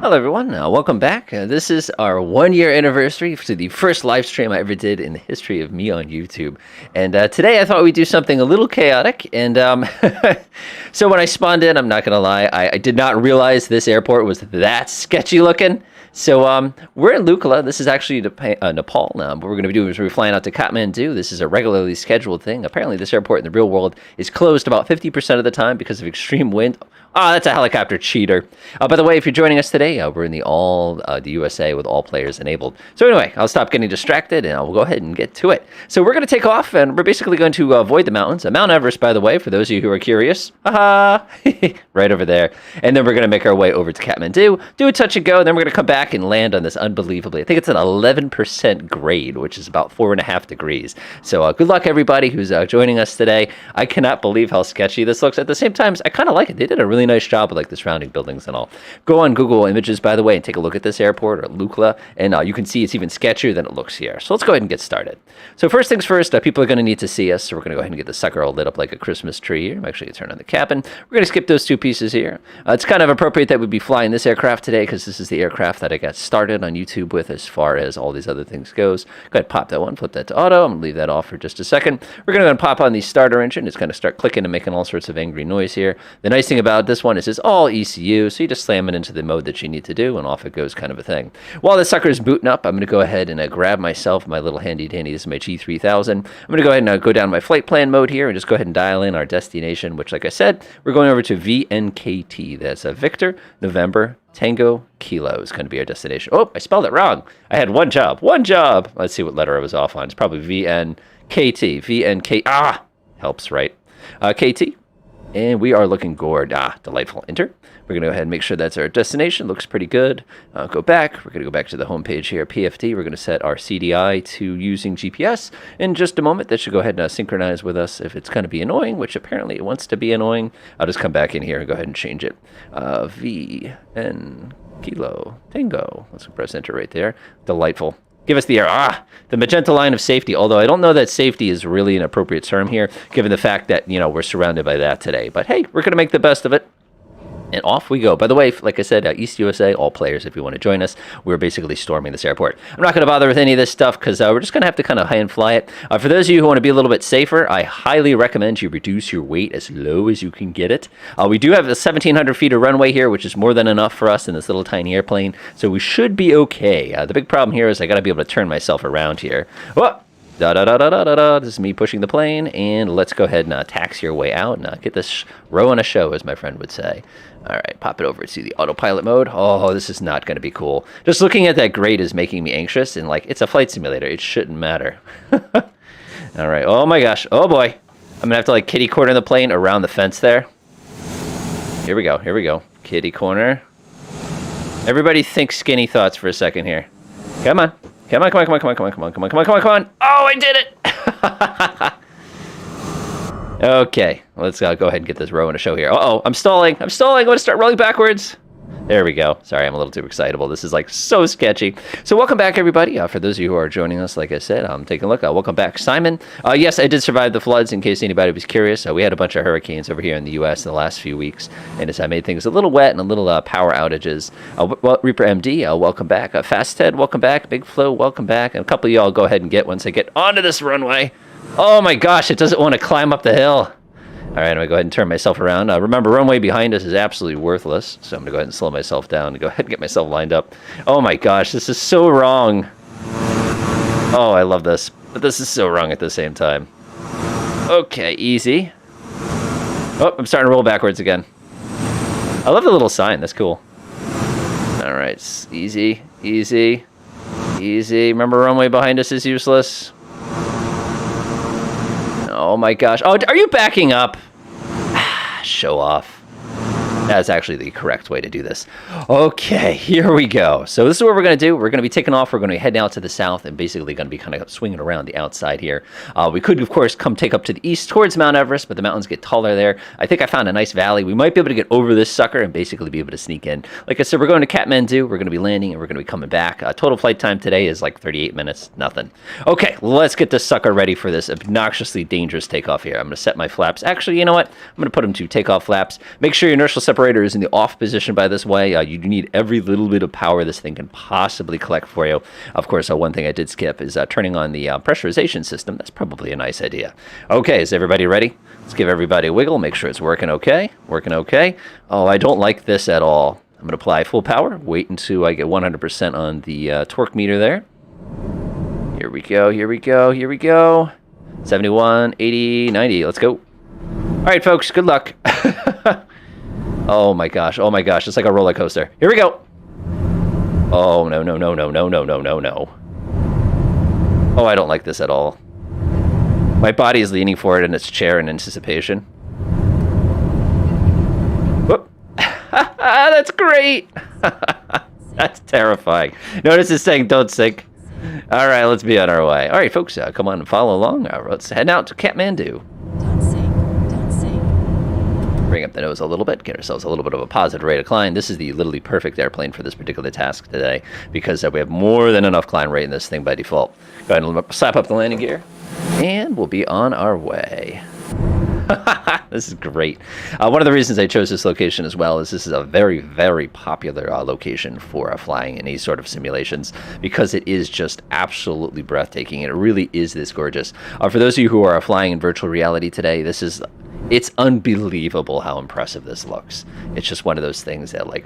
Hello everyone, welcome back. This is our 1 year anniversary to the first live stream I ever did in the history of me on YouTube. And today I thought we'd do something a little chaotic. And so when I spawned in, I'm not going to lie, I did not realize this airport was that sketchy looking. So we're in Lukla. This is actually Nepal. What we're going to be doing is we're flying out to Kathmandu. This is a regularly scheduled thing. Apparently this airport in the real world is closed about 50% of the time because of extreme wind. Oh, that's a helicopter cheater. By the way, if you're joining us today, we're in the USA with all players enabled. So anyway, I'll stop getting distracted and we'll go ahead and get to it. So we're going to take off and we're basically going to avoid the mountains. Mount Everest, by the way, for those of you who are curious. Haha! Right over there. And then we're going to make our way over to Kathmandu, do a touch and go, and then we're going to come back and land on this unbelievably, I think it's an 11% grade, which is about 4.5 degrees. So good luck everybody who's joining us today. I cannot believe how sketchy this looks. At the same time, I kind of like it. They did a really nice job with like the surrounding buildings and all. Go on Google Images, by the way, and take a look at this airport or Lukla, and you can see it's even sketchier than it looks here. So let's go ahead and get started. So first things first, people are going to need to see us, so we're going to go ahead and get the sucker all lit up like a Christmas tree here. I'm actually going to turn on the cabin. We're going to skip those two pieces here. It's kind of appropriate that we'd be flying this aircraft today because this is the aircraft that I got started on YouTube with as far as all these other things goes. Go ahead, pop that one, flip that to auto. I'm going to leave that off for just a second. We're going to go and pop on the starter engine. It's going to start clicking and making all sorts of angry noise here. The nice thing about this one is it's all ECU, so you just slam it into the mode that you need to do, and off it goes, kind of a thing. While the sucker is booting up, I'm going to go ahead and grab myself my little handy-dandy. This is my G3000. I'm going to go ahead and go down my flight plan mode here and just go ahead and dial in our destination, which, like I said, we're going over to VNKT. That's a Victor, November, Tango, Kilo is going to be our destination. Oh, I spelled it wrong. I had one job. Let's see what letter I was off on. It's probably VNKT. VNK. Helps, right? KT. And we are looking gourd. Delightful. Enter. We're going to go ahead and make sure that's our destination. Looks pretty good. Go back. We're going to go back to the home page here. PFD. We're going to set our CDI to using GPS. In just a moment, that should go ahead and synchronize with us if it's going to be annoying, which apparently it wants to be annoying. I'll just come back in here and go ahead and change it. VN Kilo Tango. Let's press enter right there. Delightful. Give us the air. The magenta line of safety, although I don't know that safety is really an appropriate term here, given the fact that, we're surrounded by that today. But hey, we're going to make the best of it. And off we go. By the way, like I said, East USA, all players, if you want to join us, we're basically storming this airport. I'm not going to bother with any of this stuff because we're just going to have to kind of high and fly it. For those of you who want to be a little bit safer, I highly recommend you reduce your weight as low as you can get it. We do have a 1,700 feet of runway here, which is more than enough for us in this little tiny airplane. So we should be okay. The big problem here is I got to be able to turn myself around here. Whoa! This is me pushing the plane, and let's go ahead and taxi your way out and get this row on a show, as my friend would say. All right, pop it over to the autopilot mode. Oh, this is not going to be cool. Just looking at that grade is making me anxious, and it's a flight simulator. It shouldn't matter. All right. Oh my gosh. Oh boy. I'm going to have to kitty corner the plane around the fence there. Here we go. Kitty corner. Everybody think skinny thoughts for a second here. Come on. Come on. Oh, I did it. Okay, let's go ahead and get this row in a show here. Uh-oh, I'm stalling. I want to start rolling backwards. There we go. Sorry, I'm a little too excitable. This is so sketchy. So welcome back, everybody. For those of you who are joining us, like I said, I'm taking a look. Welcome back, Simon. Yes, I did survive the floods, in case anybody was curious. We had a bunch of hurricanes over here in the U.S. in the last few weeks, and it's made things a little wet and a little power outages. Reaper MD, welcome back. Fast Ted, welcome back. Big Flo, welcome back. And a couple of y'all go ahead and get once I get onto this runway. Oh my gosh, it doesn't want to climb up the hill. All right, I'm going to go ahead and turn myself around. Remember, runway behind us is absolutely worthless, so I'm going to go ahead and slow myself down and go ahead and get myself lined up. Oh my gosh, this is so wrong. Oh, I love this, but this is so wrong at the same time. Okay, easy. Oh, I'm starting to roll backwards again. I love the little sign. That's cool. All right, easy. Remember, runway behind us is useless. Oh my gosh. Oh, are you backing up? Show off. That's actually the correct way to do this. Okay, here we go. So this is what we're going to do. We're going to be taking off. We're going to be heading out to the south and basically going to be kind of swinging around the outside here. We could, of course, come take up to the east towards Mount Everest, but the mountains get taller there. I think I found a nice valley. We might be able to get over this sucker and basically be able to sneak in. Like I said, we're going to Kathmandu. We're going to be landing and we're going to be coming back. Total flight time today is 38 minutes. Nothing. Okay, let's get this sucker ready for this obnoxiously dangerous takeoff here. I'm going to set my flaps. Actually, you know what? I'm going to put them to takeoff flaps. Make sure your inertial separation separator is in the off position by this way. You do need every little bit of power this thing can possibly collect for you. Of course, one thing I did skip is turning on the pressurization system. That's probably a nice idea. Okay, is everybody ready? Let's give everybody a wiggle, make sure it's working okay. Working okay. Oh, I don't like this at all. I'm going to apply full power, wait until I get 100% on the torque meter there. Here we go, here we go, here we go. 71, 80, 90, let's go. All right, folks, good luck. Oh my gosh, it's like a roller coaster. Here we go. Oh, no, no, no, no, no, no, no, no, no. Oh, I don't like this at all. My body is leaning forward in its chair in anticipation. Whoop. That's great. That's terrifying. Notice it's saying don't sink. All right, let's be on our way. All right, folks, come on and follow along. Let's head out to Kathmandu. Don't sink, don't sink. Bring up the nose a little bit, get ourselves a little bit of a positive rate of climb. This is the literally perfect airplane for this particular task today because we have more than enough climb rate in this thing by default. Go ahead and slap up the landing gear, and we'll be on our way. This is great. One of the reasons I chose this location as well is this is a very, very popular location for flying in these sort of simulations because it is just absolutely breathtaking. And it really is this gorgeous. For those of you who are flying in virtual reality today, it's unbelievable how impressive this looks. It's just one of those things that like,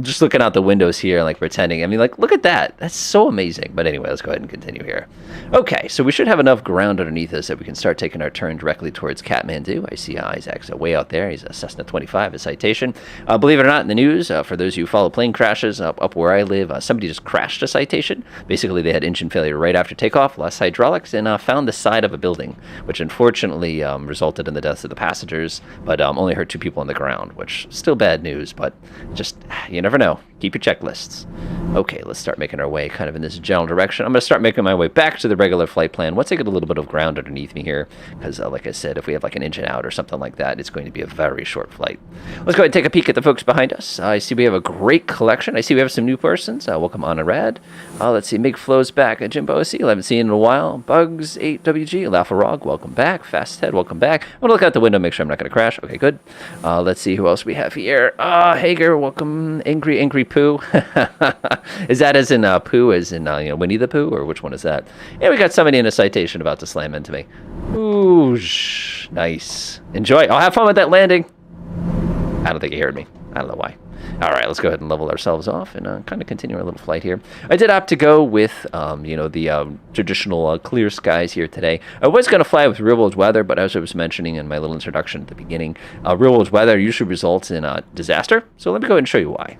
just looking out the windows here, like pretending, I mean, like, look at that. That's so amazing. But anyway, let's go ahead and continue here. Okay, so we should have enough ground underneath us that we can start taking our turn directly towards Kathmandu. I see Isaac's way out there. He's a Cessna 25, a Citation. Believe it or not, in the news, for those of you who follow plane crashes, up where I live, somebody just crashed a Citation. Basically, they had engine failure right after takeoff, lost hydraulics, and found the side of a building, which unfortunately resulted in the deaths of the passengers, but only hurt 2 people on the ground, which still bad news, but just, you never know. Keep your checklists. Okay, let's start making our way kind of in this general direction. I'm going to start making my way back to the regular flight plan once I get a little bit of ground underneath me here, because like I said, if we have like an engine out or something like that, it's going to be a very short flight. Let's go ahead and take a peek at the folks behind us. I see we have a great collection. I see we have some new persons. Welcome on Rad. Let's see, Mig Flow's back. Jimbo OC, I haven't seen in a while. Bugs 8WG, Lafarog, welcome back. Fast Ted, welcome back. I'm going to look out the window, make sure I'm not going to crash. Okay, good. Let's see who else we have here. Hager, welcome. Angry Pooh. Is that as in Pooh, as in Winnie the Pooh, or which one is that? Yeah, we got somebody in a Citation about to slam into me. Ooh, nice. Enjoy. I'll have fun with that landing. I don't think he heard me. I don't know why. All right, let's go ahead and level ourselves off and kind of continue our little flight here. I did opt to go with, the traditional clear skies here today. I was going to fly with real-world weather, but as I was mentioning in my little introduction at the beginning, real-world weather usually results in disaster. So let me go ahead and show you why.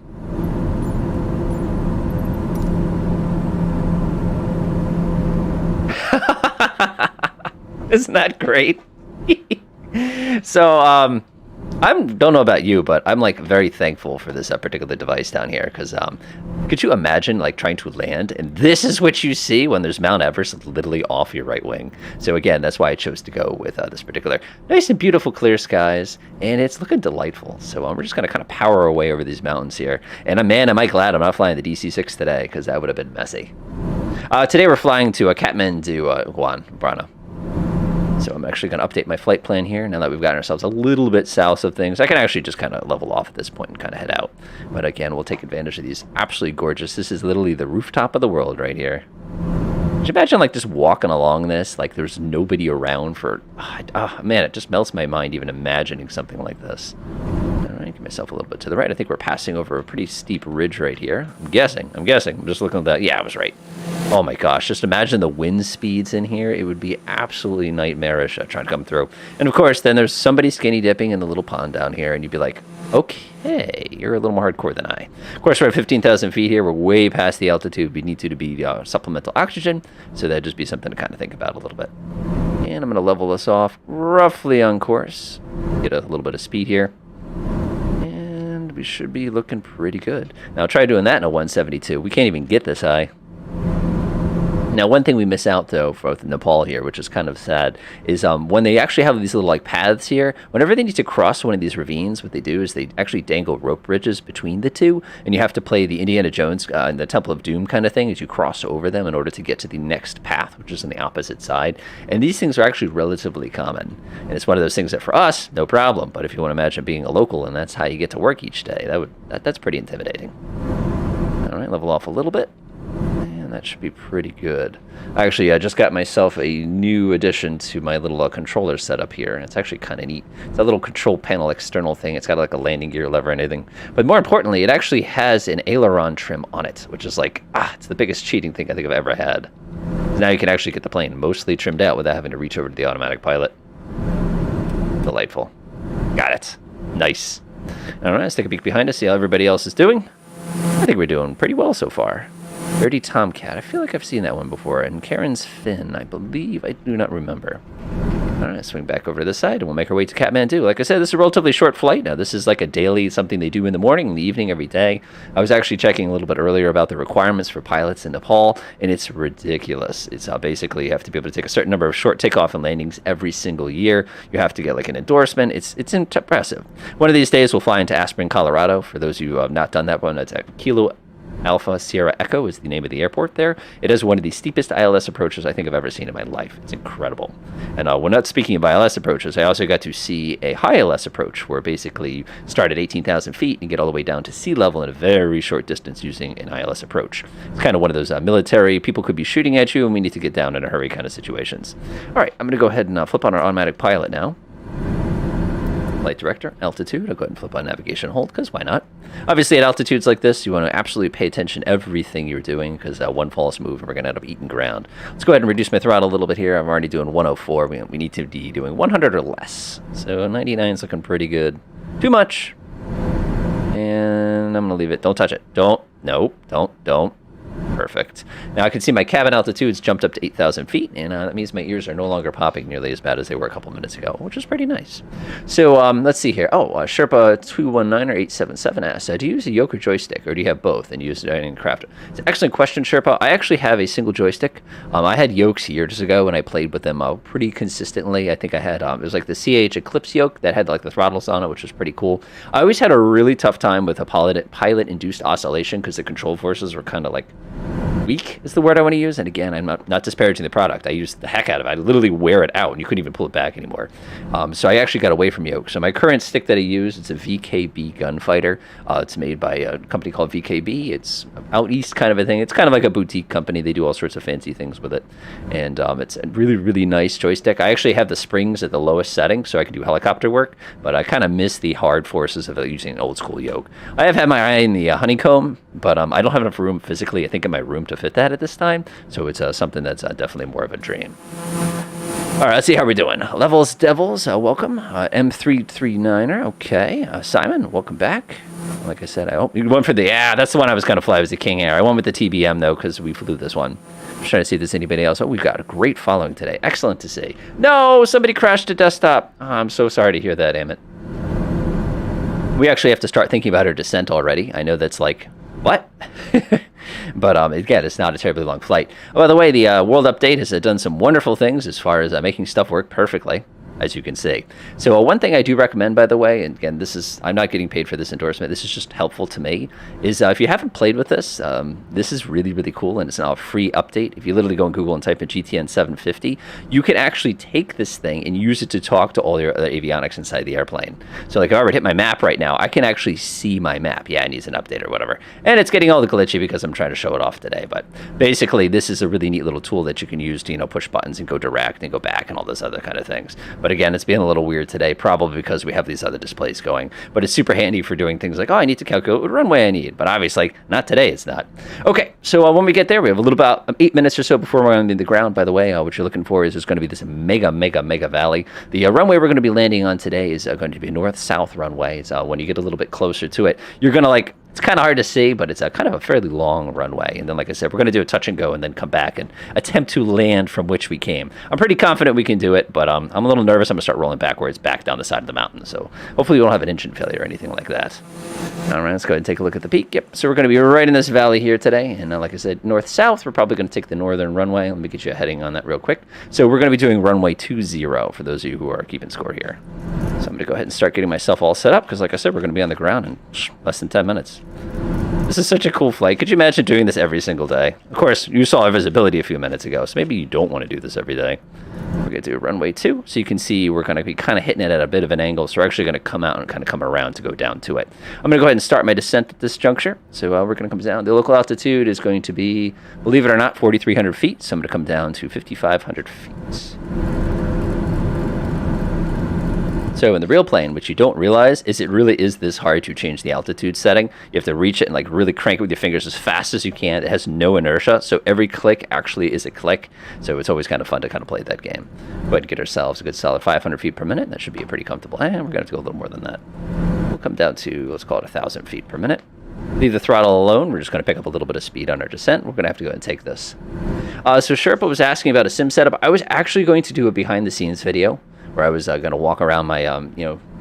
Isn't that great? So, I don't know about you, but I'm like very thankful for this particular device down here because could you imagine like trying to land and this is what you see when there's Mount Everest literally off your right wing? So again, that's why I chose to go with this particular nice and beautiful clear skies, and it's looking delightful. So we're just going to kind of power our way over these mountains here. And man, am I glad I'm not flying the DC-6 today because that would have been messy. Today we're flying to Kathmandu, Brana. So I'm actually going to update my flight plan here now that we've gotten ourselves a little bit south of things. I can actually just kind of level off at this point and kind of head out. But again, we'll take advantage of these absolutely gorgeous. This is literally the rooftop of the world right here. Could you imagine like just walking along this like there's nobody around for... man, it just melts my mind even imagining something like this. All right, give myself a little bit to the right. I think we're passing over a pretty steep ridge right here. I'm guessing. I'm just looking at that. Yeah, I was right. Oh my gosh, just imagine the wind speeds in here. It would be absolutely nightmarish trying to come through. And of course, then there's somebody skinny dipping in the little pond down here, and you'd be like, okay, you're a little more hardcore than I. Of course, we're at 15,000 feet here. We're way past the altitude. We need to be supplemental oxygen, so that'd just be something to kind of think about a little bit. And I'm going to level this off roughly on course. Get a little bit of speed here. And we should be looking pretty good. Now, try doing that in a 172. We can't even get this high. Now, one thing we miss out, though, for both Nepal here, which is kind of sad, is when they actually have these little, like, paths here, whenever they need to cross one of these ravines, what they do is they actually dangle rope bridges between the two, and you have to play the Indiana Jones and the Temple of Doom kind of thing as you cross over them in order to get to the next path, which is on the opposite side. And these things are actually relatively common. And it's one of those things that for us, no problem. But if you want to imagine being a local and that's how you get to work each day, that's pretty intimidating. All right, level off a little bit. And that should be pretty good. Actually, I just got myself a new addition to my little controller setup here. And it's actually kind of neat. It's a little control panel external thing. It's got like a landing gear lever and anything. But more importantly, it actually has an aileron trim on it, which is like, it's the biggest cheating thing I think I've ever had. Now you can actually get the plane mostly trimmed out without having to reach over to the automatic pilot. Delightful. Got it. Nice. All right, let's take a peek behind us, see how everybody else is doing. I think we're doing pretty well so far. Dirty Tomcat. I feel like I've seen that one before. And Karen's Fin, I believe. I do not remember. All right, swing back over to this side, and we'll make our way to Kathmandu. Like I said, this is a relatively short flight. Now, this is like a daily, something they do in the morning, in the evening, every day. I was actually checking a little bit earlier about the requirements for pilots in Nepal, and it's ridiculous. It's basically you have to be able to take a certain number of short takeoff and landings every single year. You have to get like an endorsement. It's impressive. One of these days, we'll fly into Aspen, Colorado. For those of you who have not done that one, that's at Kilo Alpha Sierra Echo is the name of the airport there. It is one of the steepest ILS approaches I think I've ever seen in my life. It's incredible. And we're not speaking of ILS approaches. I also got to see a high ILS approach where basically you start at 18,000 feet and get all the way down to sea level in a very short distance using an ILS approach. It's kind of one of those military, people could be shooting at you and we need to get down in a hurry kind of situations. All right, I'm going to go ahead and flip on our automatic pilot now. Flight director, altitude. I'll go ahead and flip on navigation hold, because why not? Obviously, at altitudes like this, you want to absolutely pay attention to everything you're doing, because one false move and we're going to end up eating ground. Let's go ahead and reduce my throttle a little bit here. I'm already doing 104. We need to be doing 100 or less. So 99 is looking pretty good. Too much. And I'm going to leave it. Don't touch it. Don't. Nope. Don't. Perfect. Now I can see my cabin altitude's jumped up to 8,000 feet, and that means my ears are no longer popping nearly as bad as they were a couple minutes ago, which is pretty nice. So let's see here. Sherpa 219 or 877 asks, do you use a yoke or joystick, or do you have both and use it in craft? It's an excellent question, Sherpa. I actually have a single joystick. I had yokes years ago, and I played with them pretty consistently. I think I had, it was like the CH Eclipse yoke that had like the throttles on it, which was pretty cool. I always had a really tough time with a pilot-induced oscillation because the control forces were kind of like weak is the word I want to use. And again, I'm not disparaging the product. I use the heck out of it. I literally wear it out and you couldn't even pull it back anymore. So I actually got away from yoke. So my current stick that I use, it's a VKB gunfighter. It's made by a company called VKB. It's out east kind of a thing. It's kind of like a boutique company. They do all sorts of fancy things with it. And it's a really, really nice joystick. I actually have the springs at the lowest setting so I can do helicopter work, but I kind of miss the hard forces of using an old school yoke. I have had my eye in the honeycomb, but I don't have enough room physically, I think, in my room to fit that at this time. So it's something that's definitely more of a dream. All right, let's see how we're doing. Levels Devils, welcome. M339er, okay. Simon, welcome back. Like I said, I hope you went for the, that's the one I was going to fly, was the King Air. I went with the TBM, though, because we flew this one. I'm trying to see if there's anybody else. Oh, we've got a great following today. Excellent to see. No, somebody crashed a desktop. Oh, I'm so sorry to hear that, Emmett. We actually have to start thinking about our descent already. I know that's like, what? But again, it's not a terribly long flight. Oh, by the way, the World Update has done some wonderful things as far as making stuff work perfectly, as you can see. So one thing I do recommend, by the way, and again, I'm not getting paid for this endorsement, this is just helpful to me, is if you haven't played with this, this is really, really cool, and it's now a free update. If you literally go on Google and type in GTN 750, you can actually take this thing and use it to talk to all your other avionics inside the airplane. So like if I were to hit my map right now, I can actually see my map. Yeah, it needs an update or whatever. And it's getting all the glitchy because I'm trying to show it off today, but basically this is a really neat little tool that you can use to, push buttons and go direct and go back and all those other kind of things. But again, it's being a little weird today, probably because we have these other displays going. But it's super handy for doing things like, I need to calculate what runway I need. But obviously, not today, it's not. Okay, so when we get there, we have a little about 8 minutes or so before we're on the ground, by the way. What you're looking for is there's going to be this mega valley. The runway we're going to be landing on today is going to be a north-south runway. So when you get a little bit closer to it, you're going to It's kind of hard to see, but it's a kind of a fairly long runway. And then, like I said, we're going to do a touch and go and then come back and attempt to land from which we came. I'm pretty confident we can do it, but I'm a little nervous. I'm going to start rolling backwards back down the side of the mountain. So hopefully we won't have an engine failure or anything like that. All right, let's go ahead and take a look at the peak. Yep, so we're going to be right in this valley here today. And like I said, north-south, we're probably going to take the northern runway. Let me get you a heading on that real quick. So we're going to be doing runway 20 for those of you who are keeping score here. So I'm going to go ahead and start getting myself all set up because, like I said, we're going to be on the ground in less than 10 minutes. This is such a cool flight. Could you imagine doing this every single day? Of course, you saw our visibility a few minutes ago, so maybe you don't want to do this every day. We're going to do runway 2, so you can see we're going to be kind of hitting it at a bit of an angle, so we're actually going to come out and kind of come around to go down to it. I'm going to go ahead and start my descent at this juncture. So we're going to come down. The local altitude is going to be, believe it or not, 4,300 feet, so I'm going to come down to 5,500 feet. So in the real plane, which you don't realize, is it really is this hard to change the altitude setting. You have to reach it and like really crank it with your fingers as fast as you can. It has no inertia, so every click actually is a click. So it's always kind of fun to kind of play that game. Go ahead and get ourselves a good solid 500 feet per minute. That should be a pretty comfortable. And we're going to have to go a little more than that. We'll come down to, let's call it 1,000 feet per minute. Leave the throttle alone. We're just going to pick up a little bit of speed on our descent. We're going to have to go ahead and take this. So Sherpa was asking about a sim setup. I was actually going to do a behind the scenes video where I was going to walk around my,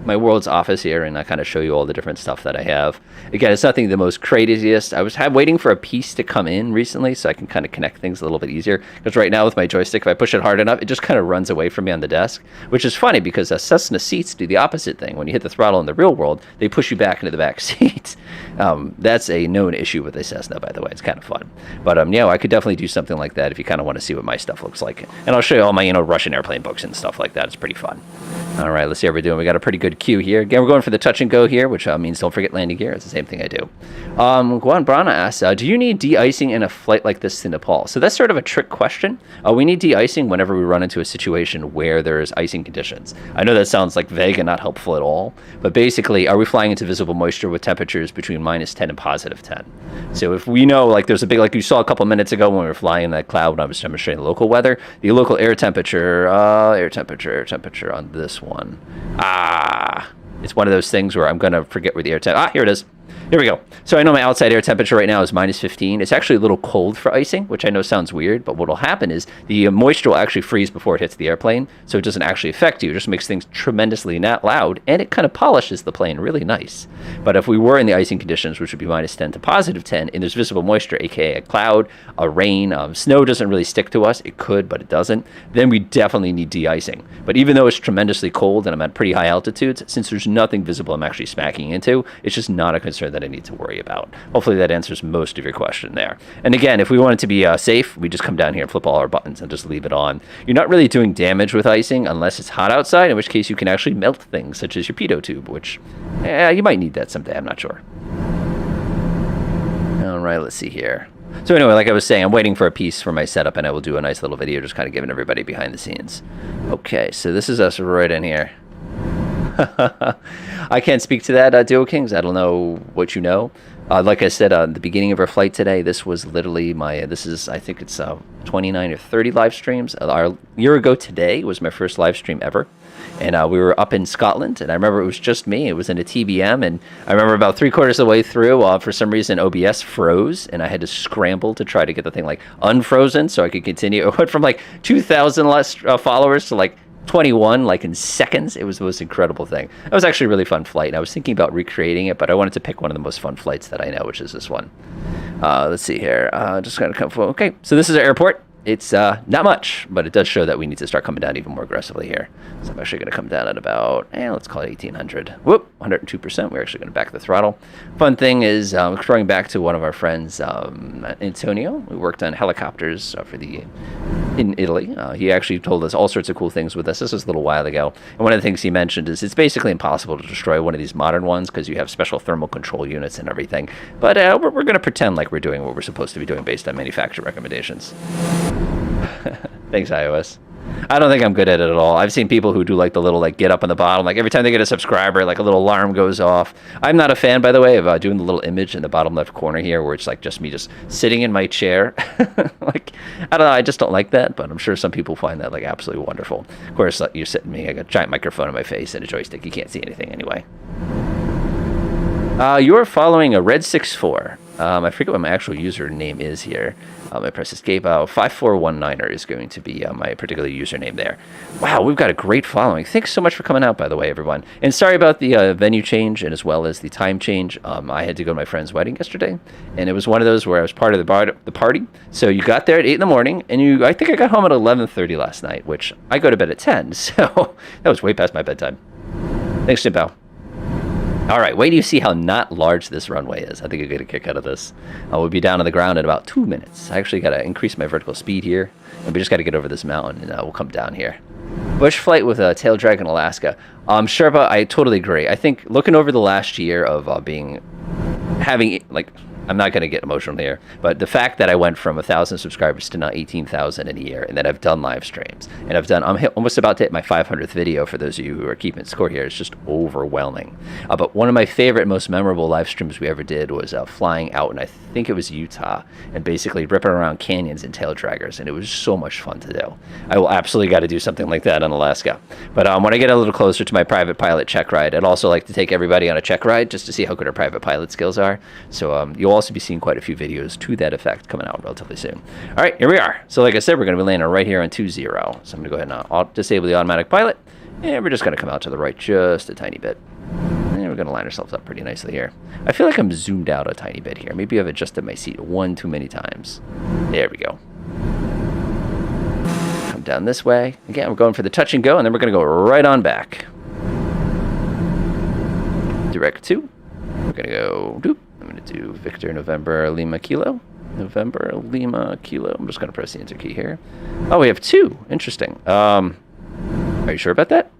my world's office here and I kind of show you all the different stuff that I have. Again, it's nothing the most craziest. I was waiting for a piece to come in recently so I can kind of connect things a little bit easier. Because right now with my joystick, if I push it hard enough, it just kind of runs away from me on the desk, which is funny because Cessna seats do the opposite thing. When you hit the throttle in the real world, they push you back into the back seat. That's a known issue with a Cessna, by the way. It's kind of fun. But yeah, I could definitely do something like that if you kind of want to see what my stuff looks like. And I'll show you all my, Russian airplane books and stuff like that. It's pretty fun. All right, let's see how we're doing. We got a pretty good queue here. Again, we're going for the touch and go here, which means don't forget landing gear. It's the same thing I do. Guan Brana asks, do you need de-icing in a flight like this to Nepal? So that's sort of a trick question. We need de-icing whenever we run into a situation where there's icing conditions. I know that sounds like vague and not helpful at all, but basically, are we flying into visible moisture with temperatures between -10 and +10? So if we know, like there's a big, like you saw a couple minutes ago when we were flying in that cloud when I was demonstrating the local weather, the local air temperature on this one. It's one of those things where I'm going to forget where the air temperature... here it is. Here we go. So I know my outside air temperature right now is -15. It's actually a little cold for icing, which I know sounds weird, but what will happen is the moisture will actually freeze before it hits the airplane, so it doesn't actually affect you. It just makes things tremendously not loud, and it kind of polishes the plane really nice. But if we were in the icing conditions, which would be -10 to +10, and there's visible moisture, aka a cloud, a rain, snow doesn't really stick to us. It could, but it doesn't. Then we definitely need de-icing. But even though it's tremendously cold and I'm at pretty high altitudes, since there's nothing visible I'm actually smacking into, it's just not a concern that I need to worry about. Hopefully that answers most of your question there. And again, if we want it to be safe, we just come down here and flip all our buttons and just leave it on. You're not really doing damage with icing unless it's hot outside, in which case you can actually melt things such as your pitot tube, which you might need that someday. I'm not sure. All right, let's see here. So anyway, like I was saying, I'm waiting for a piece for my setup, and I will do a nice little video just kind of giving everybody behind the scenes. Okay, so this is us right in here. I can't speak to that, Duo Kings. I don't know what you know. Like I said, at the beginning of our flight today, this was literally my, I think it's 29 or 30 live streams. Our year ago today was my first live stream ever. And we were up in Scotland, and I remember it was just me. It was in a TBM, and I remember about 3/4 of the way through, for some reason, OBS froze, and I had to scramble to try to get the thing, like, unfrozen so I could continue. It went from, like, 2,000 less followers to, like, 21, like in seconds. It was the most incredible thing. It was actually a really fun flight, and I was thinking about recreating it, but I wanted to pick one of the most fun flights that I know, which is this one. Let's see here. Just gonna come for, okay, so this is our airport. It's not much, but it does show that we need to start coming down even more aggressively here. So I'm actually going to come down at about, let's call it 1,800. Whoop, 102%. We're actually going to back the throttle. Fun thing is, throwing back to one of our friends, Antonio, who worked on helicopters in Italy. He actually told us all sorts of cool things with this. This was a little while ago. And one of the things he mentioned is it's basically impossible to destroy one of these modern ones because you have special thermal control units and everything. But we're going to pretend like we're doing what we're supposed to be doing based on manufacturer recommendations. Thanks, iOS. I don't think I'm good at it at all. I've seen people who do like the little like get up on the bottom, like every time they get a subscriber, like a little alarm goes off. I'm not a fan, by the way, of doing the little image in the bottom left corner here where it's like just me just sitting in my chair. Like, I don't know, I just don't like that, but I'm sure some people find that like absolutely wonderful. Of course, you're sitting me, I got a giant microphone in my face and a joystick. You can't see anything anyway. You're following a Red 64. I forget what my actual username is here. I press escape. 5419er is going to be my particular username there. Wow, we've got a great following. Thanks so much for coming out, by the way, everyone. And sorry about the venue change and as well as the time change. I had to go to my friend's wedding yesterday, and it was one of those where I was part of the party. So you got there at 8 in the morning, and I think I got home at 11:30 last night, which I go to bed at 10, so that was way past my bedtime. Thanks, Jimbo. All right, wait till you see how not large this runway is. I think you'll get a kick out of this. We'll be down on the ground in about 2 minutes. I actually got to increase my vertical speed here, and we just got to get over this mountain, and we'll come down here. Bush flight with a tail drag in Alaska. Sherpa, I totally agree. I think looking over the last year of having, like, I'm not going to get emotional here, but the fact that I went from 1,000 subscribers to now 18,000 in a year, and that I've done live streams, and I'm almost about to hit my 500th video for those of you who are keeping score here. It's just overwhelming. But one of my favorite, most memorable live streams we ever did was flying out, and I think it was Utah, and basically ripping around canyons and tail draggers, and it was so much fun to do. I will absolutely got to do something like that in Alaska. But when I get a little closer to my private pilot check ride, I'd also like to take everybody on a check ride just to see how good our private pilot skills are. So you'll also be seeing quite a few videos to that effect coming out relatively soon. All right, here we are. So like I said, we're going to be landing right here on 2-0. So I'm going to go ahead and disable the automatic pilot, and we're just going to come out to the right just a tiny bit. And we're going to line ourselves up pretty nicely here. I feel like I'm zoomed out a tiny bit here. Maybe I've adjusted my seat one too many times. There we go. Come down this way. Again, we're going for the touch and go, and then we're going to go right on back. Direct 2. We're going to go doop. I'm going to do Victor November Lima Kilo. November Lima Kilo. I'm just going to press the enter key here. Oh, we have 2. Interesting. Are you sure about that?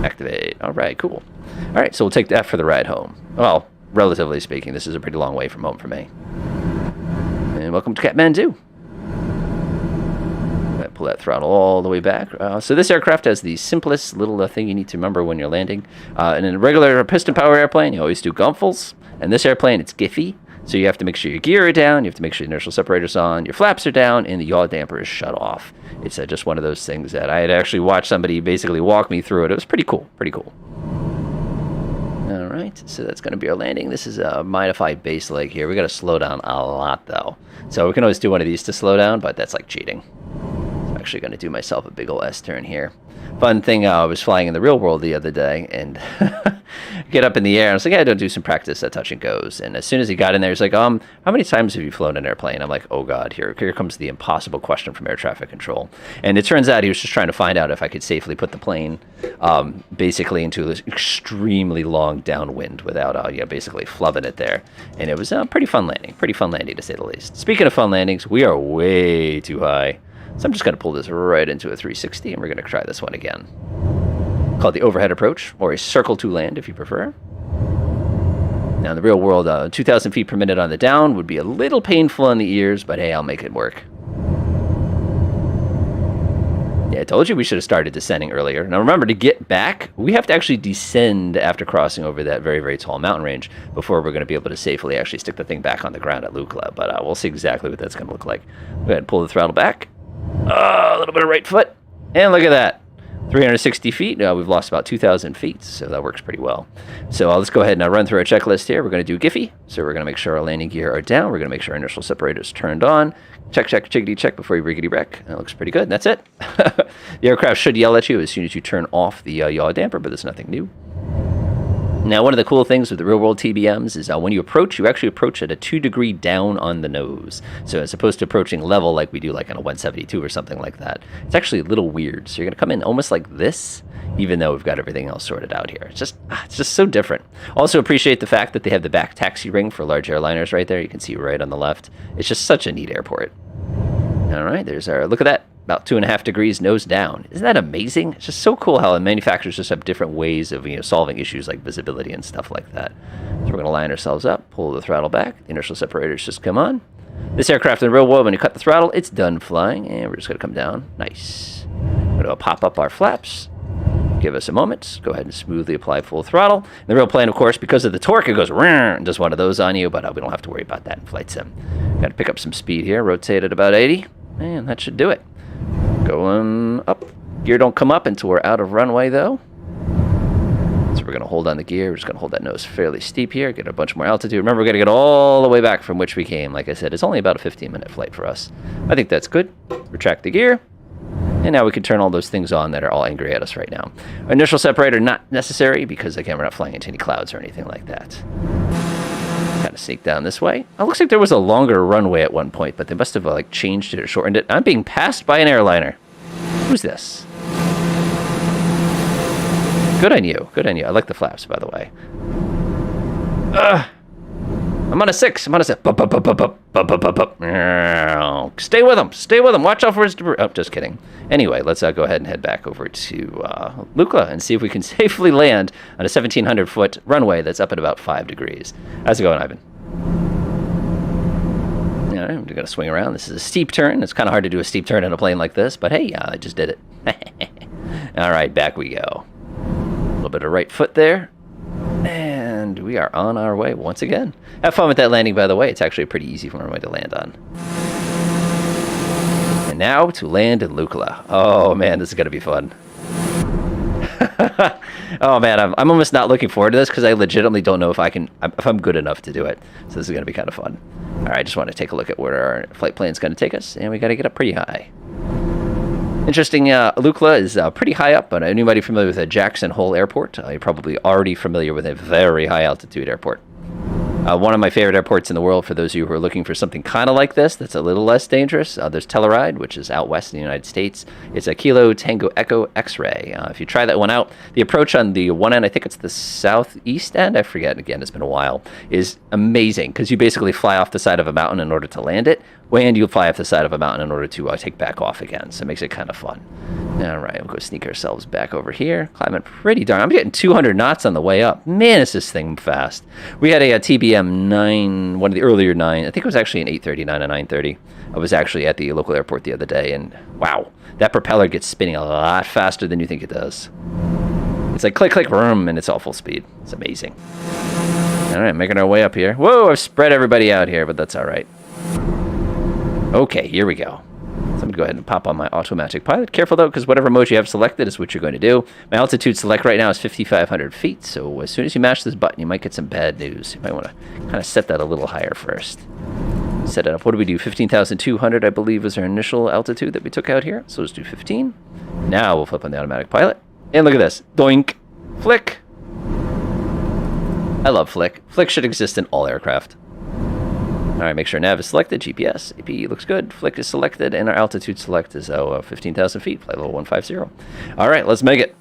Activate. All right, cool. All right, so we'll take that for the ride home. Well, relatively speaking, this is a pretty long way from home for me. And welcome to Kathmandu. Pull that throttle all the way back. So this aircraft has the simplest little thing you need to remember when you're landing. And in a regular piston power airplane, you always do gumpfuls. And this airplane, it's Giphy. So you have to make sure your gear are down, you have to make sure your inertial separator's on, your flaps are down, and the yaw damper is shut off. It's just one of those things that I had actually watched somebody basically walk me through it. It was pretty cool, pretty cool. All right, so that's going to be our landing. This is a modified base leg here. We got to slow down a lot, though. So we can always do one of these to slow down, but that's like cheating. So I'm actually going to do myself a big ol' S-turn here. Fun thing, I was flying in the real world the other day, and get up in the air. I was like, yeah, don't do some practice at touch and goes. And as soon as he got in there, he's like, how many times have you flown an airplane? I'm like, oh God, here comes the impossible question from air traffic control. And it turns out he was just trying to find out if I could safely put the plane basically into this extremely long downwind without basically flubbing it there. And it was a pretty fun landing to say the least. Speaking of fun landings, we are way too high. So I'm just going to pull this right into a 360, and we're going to try this one again. Called the overhead approach, or a circle to land if you prefer. Now in the real world, 2,000 feet per minute on the down would be a little painful on the ears, but hey, I'll make it work. Yeah, I told you we should have started descending earlier. Now remember, to get back, we have to actually descend after crossing over that very, very tall mountain range before we're going to be able to safely actually stick the thing back on the ground at Lukla. But we'll see exactly what that's going to look like. Go ahead and pull the throttle back. A little bit of right foot. And look at that. 360 feet. We've lost about 2,000 feet, so that works pretty well. So let's go ahead and run through our checklist here. We're going to do Giphy. So we're going to make sure our landing gear are down. We're going to make sure our inertial separator is turned on. Check, chickadee, check before you riggedy wreck. That looks pretty good. And that's it. The aircraft should yell at you as soon as you turn off the yaw damper, but there's nothing new. Now, one of the cool things with the real-world TBMs is when you approach, you actually approach at a 2 degree down on the nose. So as opposed to approaching level like we do like on a 172 or something like that, it's actually a little weird. So you're going to come in almost like this, even though we've got everything else sorted out here. It's just so different. Also appreciate the fact that they have the back taxi ring for large airliners right there. You can see right on the left. It's just such a neat airport. All right, there's our, look at that. About 2.5 degrees nose down. Isn't that amazing? It's just so cool how manufacturers just have different ways of solving issues like visibility and stuff like that. So we're going to line ourselves up, pull the throttle back. The inertial separators just come on. This aircraft in the real world, when you cut the throttle, it's done flying, and we're just going to come down. Nice. We're going to pop up our flaps. Give us a moment. Go ahead and smoothly apply full throttle. In the real plane, of course, because of the torque, it goes and does one of those on you, but we don't have to worry about that in flight sim. Got to pick up some speed here. Rotate at about 80, and that should do it. Going up. Gear don't come up until we're out of runway, though. So we're we're going to hold on the gear. We're just going to hold that nose fairly steep here, get a bunch more altitude. Remember, we're going to get all the way back from which we came. Like I said, it's only about a 15-minute flight for us. I think that's good. Retract the gear. And now we can turn all those things on that are all angry at us right now. Initial separator, not necessary, because again, we're not flying into any clouds or anything like that. Kind of sneak down this way. Oh, looks like there was a longer runway at one point, but they must have like changed it or shortened it. I'm being passed by an airliner. Who's this? Good on you. Good on you. I like the flaps, by the way. I'm on a 6. I'm on a 6. Stay with him. Stay with him. Watch out for his debris. Oh, just kidding. Anyway, let's go ahead and head back over to Lukla and see if we can safely land on a 1,700-foot runway that's up at about 5 degrees. How's it going, Ivan? All right, I'm going to swing around. This is a steep turn. It's kind of hard to do a steep turn in a plane like this, but hey, I just did it. All right, back we go. A little bit of right foot there. And we are on our way once again. Have fun with that landing, by the way. It's actually a pretty easy runway to land on. And now to land in Lukla. Oh, man, this is going to be fun. Oh, man, I'm almost not looking forward to this because I legitimately don't know if I'm good enough to do it. So this is going to be kind of fun. All right, I just want to take a look at where our flight plan is going to take us. And we got to get up pretty high. Interesting, Lukla is pretty high up, but anybody familiar with Jackson Hole Airport? You're probably already familiar with a very high altitude airport. One of my favorite airports in the world, for those of you who are looking for something kind of like this, that's a little less dangerous. There's Telluride, which is out west in the United States. It's a Kilo Tango Echo X-ray. If you try that one out, the approach on the one end, I think it's the southeast end, I forget, again, it's been a while, is amazing, because you basically fly off the side of a mountain in order to land it, and you fly off the side of a mountain in order to take back off again, so it makes it kind of fun. All right, we'll go sneak ourselves back over here. Climbing pretty darn. I'm getting 200 knots on the way up. Man, is this thing fast. We had a TBM 9, one of the earlier 9. I think it was actually an 839 and 930. I was actually at the local airport the other day, and wow, that propeller gets spinning a lot faster than you think it does. It's like click, click, vroom, and it's all full speed. It's amazing. All right, making our way up here. Whoa, I've spread everybody out here, but that's all right. Okay, here we go. So I'm going to go ahead and pop on my automatic pilot. Careful, though, because whatever mode you have selected is what you're going to do. My altitude select right now is 5,500 feet, so as soon as you mash this button, you might get some bad news. You might want to kind of set that a little higher first. Set it up. What do we do? 15,200, I believe, was our initial altitude that we took out here. So let's do 15. Now we'll flip on the automatic pilot. And look at this. Doink. Flick. I love Flick. Flick should exist in all aircraft. All right, make sure nav is selected, GPS, AP looks good, Flick is selected, and our altitude select is 15,000 feet, flight level 150. All right, let's make it.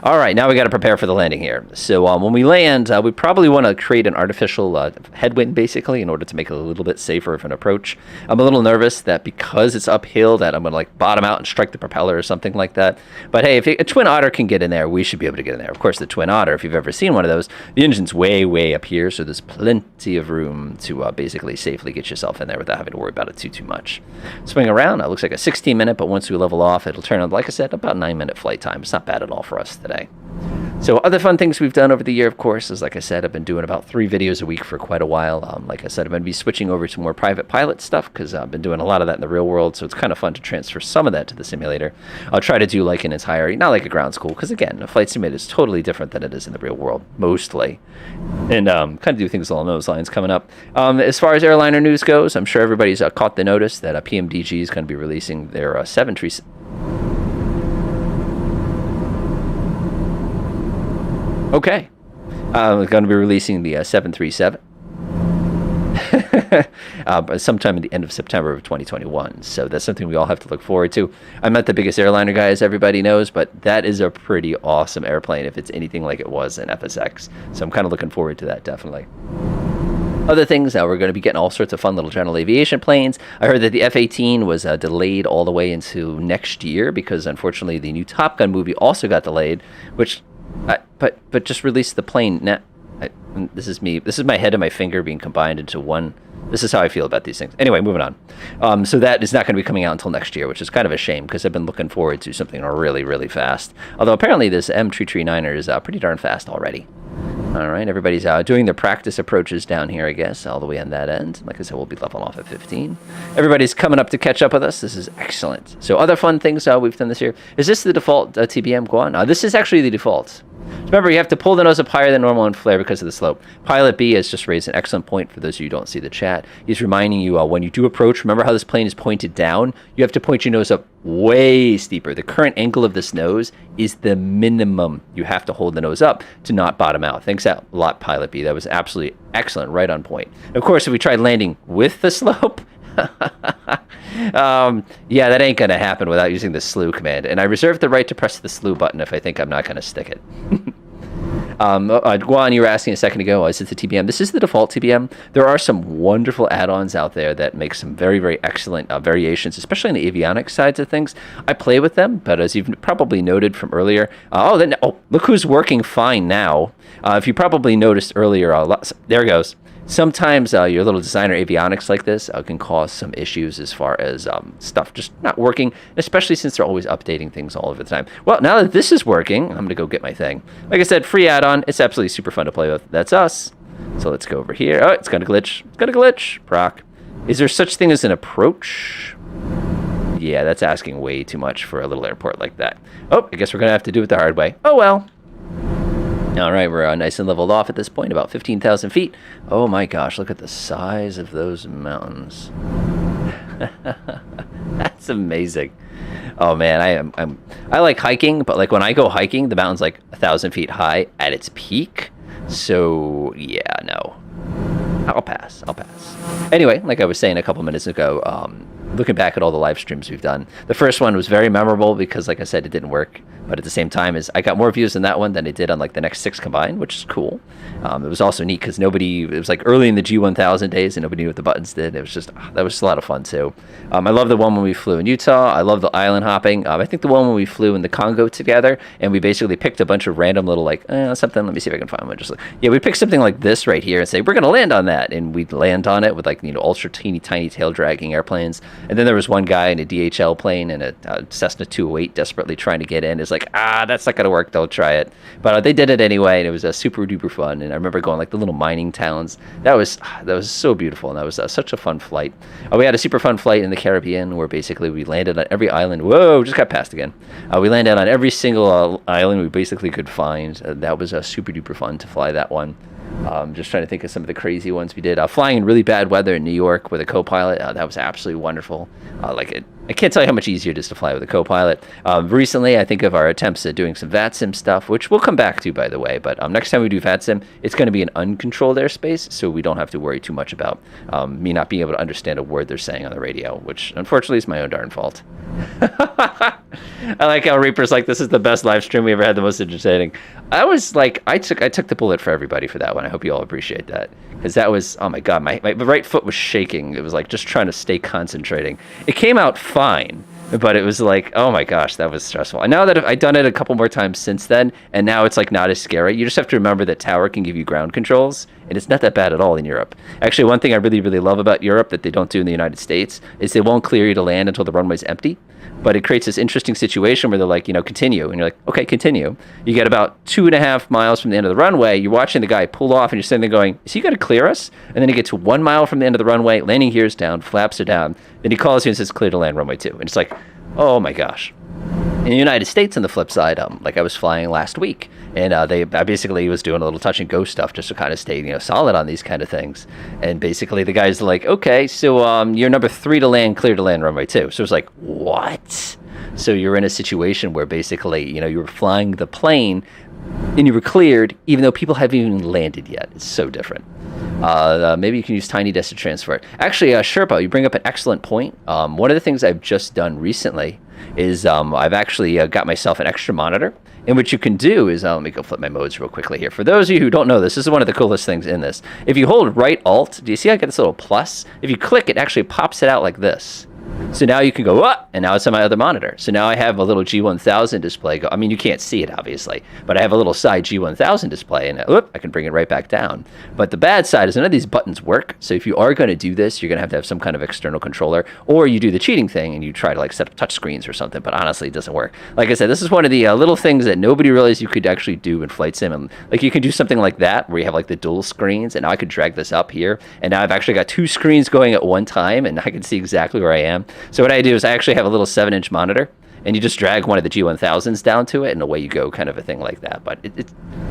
All right, now we got to prepare for the landing here. So when we land, we probably want to create an artificial headwind, basically, in order to make it a little bit safer of an approach. I'm a little nervous that because it's uphill that I'm going to like bottom out and strike the propeller or something like that. But hey, if a Twin Otter can get in there, we should be able to get in there. Of course, the Twin Otter, if you've ever seen one of those, the engine's way, way up here, so there's plenty of room to basically safely get yourself in there without having to worry about it too much. Swing around, it looks like a 16-minute, but once we level off, it'll turn on, like I said, about 9-minute flight time. It's not bad at all for us today. So other fun things we've done over the year, of course, is like I said, I've been doing about 3 videos a week for quite a while. Like I said, I'm going to be switching over to more private pilot stuff because I've been doing a lot of that in the real world, so it's kind of fun to transfer some of that to the simulator. I'll try to do like an entire, not like a ground school, because again, a flight simulator is totally different than it is in the real world, mostly. And kind of do things along those lines coming up. As far as airliner news goes, I'm sure everybody's caught the notice that PMDG is going to be releasing their 737. Okay. We're going to be releasing the 737 sometime at the end of September of 2021. So that's something we all have to look forward to. I'm not the biggest airliner guy, as everybody knows, but that is a pretty awesome airplane if it's anything like it was in FSX. So I'm kind of looking forward to that, definitely. Other things, we're going to be getting all sorts of fun little general aviation planes. I heard that the F-18 was delayed all the way into next year because, unfortunately, the new Top Gun movie also got delayed, which... But just release the plane now. This is me. This is my head and my finger being combined into one. This is how I feel about these things. Anyway, moving on. So that is not going to be coming out until next year, which is kind of a shame because I've been looking forward to something really, really fast. Although apparently this M339er is pretty darn fast already. All right, everybody's doing their practice approaches down here, I guess, all the way on that end. Like I said, we'll be leveling off at 15. Everybody's coming up to catch up with us. This is excellent. So other fun things we've done this year. Is this the default TBM Guan? This is actually the default. Remember, you have to pull the nose up higher than normal and flare because of the slope. Pilot B has just raised an excellent point for those of you who don't see the chat. He's reminding you when you do approach, remember how this plane is pointed down? You have to point your nose up way steeper. The current angle of this nose is the minimum. You have to hold the nose up to not bottom out. Thanks a lot, Pilot B. That was absolutely excellent, right on point. Of course, if we tried landing with the slope, yeah, that ain't going to happen without using the slew command. And I reserve the right to press the slew button if I think I'm not going to stick it. Guan, you were asking a second ago, is it the TBM? This is the default TBM. There are some wonderful add-ons out there that make some very, very excellent variations, especially on the avionics sides of things. I play with them, but as you've probably noted from earlier, look who's working fine now. If you probably noticed earlier, there it goes. Sometimes your little designer avionics like this can cause some issues as far as stuff just not working, especially since they're always updating things all over the time. Well, now that this is working, I'm going to go get my thing. Like I said, free add-on. It's absolutely super fun to play with. That's us. So let's go over here. Oh, it's going to glitch. It's going to glitch. Proc. Is there such thing as an approach? Yeah, that's asking way too much for a little airport like that. Oh, I guess we're going to have to do it the hard way. Oh, well. All right, we're nice and leveled off at this point, about 15,000 feet. Oh my gosh, look at the size of those mountains. That's amazing. Oh man, I like hiking, but like when I go hiking, the mountain's like 1,000 feet high at its peak. So yeah, no. I'll pass. Anyway, like I was saying a couple minutes ago, looking back at all the live streams we've done, the first one was very memorable because, like I said, it didn't work. But at the same time, I got more views in that one than I did on like the next 6 combined, which is cool. It was also neat because it was like early in the G1000 days and nobody knew what the buttons did. It was just, that was just a lot of fun too. I love the one when we flew in Utah. I love the island hopping. I think the one when we flew in the Congo together and we basically picked a bunch of random little something. Let me see if I can find one. We picked something like this right here and say, we're going to land on that. And we'd land on it with like, ultra teeny tiny tail dragging airplanes. And then there was one guy in a DHL plane and a Cessna 208 desperately trying to get in. It's like, that's not going to work. Don't try it. But they did it anyway, and it was super duper fun. And I remember going like the little mining towns. That was so beautiful, and that was such a fun flight. We had a super fun flight in the Caribbean where basically we landed on every island. Whoa, just got passed again. We landed on every single island we basically could find. That was super duper fun to fly that one. Just trying to think of some of the crazy ones we did. Flying in really bad weather in New York with a co-pilot. That was absolutely wonderful. I can't tell you how much easier it is to fly with a co-pilot. Recently, I think of our attempts at doing some VATSIM stuff, which we'll come back to, by the way. But next time we do VATSIM, it's going to be an uncontrolled airspace, so we don't have to worry too much about me not being able to understand a word they're saying on the radio, which unfortunately is my own darn fault. I like how Reaper's like, this is the best live stream we ever had, the most entertaining. I was like, I took the bullet for everybody for that one. I hope you all appreciate that. Because that was, oh my God, my right foot was shaking. It was like just trying to stay concentrating. It came out fine, but it was like, oh my gosh, that was stressful. And now that I've done it a couple more times since then, and now it's like not as scary. You just have to remember that tower can give you ground controls, and it's not that bad at all in Europe. Actually, one thing I really, really love about Europe that they don't do in the United States is they won't clear you to land until the runway's empty. But it creates this interesting situation where they're like, continue. And you're like, okay, continue. You get about 2.5 miles from the end of the runway. You're watching the guy pull off, and you're sitting there going, is he going to clear us? And then you get to 1 mile from the end of the runway. Landing gear is down. Flaps are down. Then he calls you and says, clear to land runway 2. And it's like, oh my gosh. In the United States, on the flip side, like I was flying last week, and I basically was doing a little touch and go stuff just to kind of stay, solid on these kind of things. And basically, the guys are like, "Okay, so you're number 3 to land, clear to land runway 2." So it's like, what? So you're in a situation where basically, you were flying the plane, and you were cleared, even though people haven't even landed yet. It's so different. Maybe you can use Tiny Desk to transfer it. Actually, Sherpa, you bring up an excellent point. One of the things I've just done recently is I've actually got myself an extra monitor. And what you can do is, let me go flip my modes real quickly here. For those of you who don't know this is one of the coolest things in this. If you hold right Alt, do you see I got this little plus? If you click, it actually pops it out like this. So now you can go up, and now it's on my other monitor. So now I have a little G1000 display. I mean, you can't see it, obviously, but I have a little side G1000 display, and I can bring it right back down. But the bad side is none of these buttons work. So if you are going to do this, you're going to have some kind of external controller, or you do the cheating thing, and you try to set up touch screens or something, but honestly, it doesn't work. Like I said, this is one of the little things that nobody realized you could actually do in Flight Sim. And you can do something like that, where you have the dual screens, and now I could drag this up here, and now I've actually got 2 screens going at one time, and I can see exactly where I am. So what I do is I actually have a little 7-inch monitor, and you just drag one of the G1000s down to it, and away you go, kind of a thing like that. But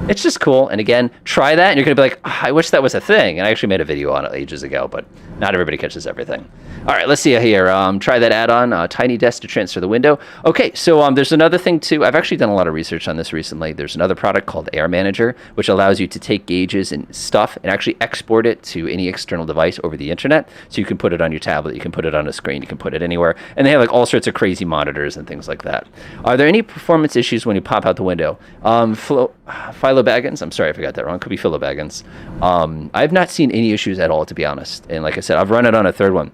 it's just cool. And again, try that, and you're gonna be like, oh, I wish that was a thing. And I actually made a video on it ages ago, but not everybody catches everything. All right, let's see here. Try that add-on, tiny desk to transfer the window. Okay, so there's another thing too. I've actually done a lot of research on this recently. There's another product called Air Manager, which allows you to take gauges and stuff and actually export it to any external device over the internet. So you can put it on your tablet, you can put it on a screen, you can put it anywhere. And they have like all sorts of crazy monitors and things like that. Are there any performance issues when you pop out the window? Philo Baggins, I'm sorry if I got that wrong. Could be Philo Baggins. I've not seen any issues at all, to be honest. And like I said, I've run it on a third one.